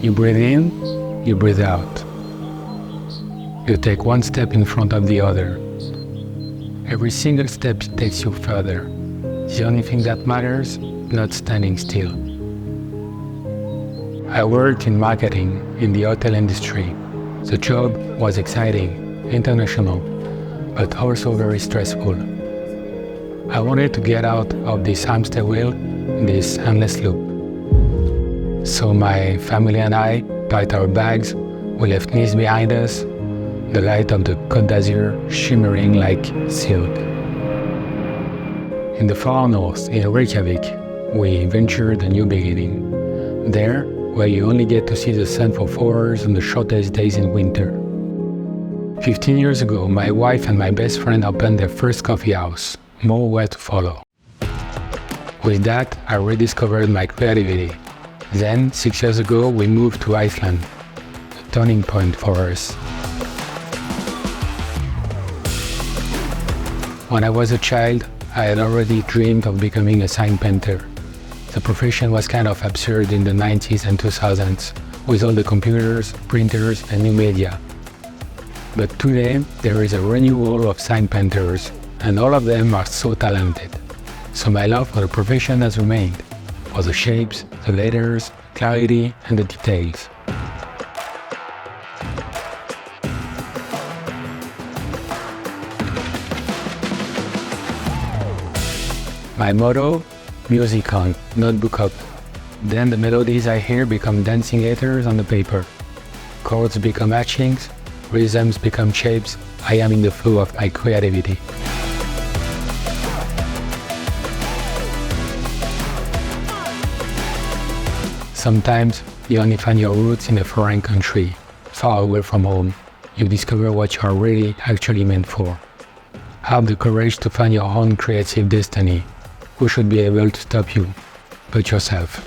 You breathe in, you breathe out. You take one step in front of the other. Every single step takes you further. The only thing that matters, not standing still. I worked in marketing in the hotel industry. The job was exciting, international, but also very stressful. I wanted to get out of this hamster wheel, this endless loop. So my family and I packed our bags, we left Nice behind us, the light of the Côte d'Azur shimmering like silk. In the far north, in Reykjavík, we ventured a new beginning. There, where you only get to see the sun for 4 hours on the shortest days in winter. 15 years ago, my wife and my best friend opened their first coffee house. More were to follow. With that, I rediscovered my creativity. Then, 6 years ago, we moved to Iceland, a turning point for us. When I was a child, I had already dreamed of becoming a sign painter. The profession was kind of absurd in the 90s and 2000s, with all the computers, printers, and new media. But today, there is a renewal of sign painters, and all of them are so talented. So my love for the profession has remained, for the shapes, the letters, clarity, and the details. My motto, music on, notebook up. Then the melodies I hear become dancing letters on the paper. Chords become etchings, rhythms become shapes. I am in the flow of my creativity. Sometimes you only find your roots in a foreign country, far away from home. You discover what you are really actually meant for. Have the courage to find your own creative destiny. Who should be able to stop you but yourself?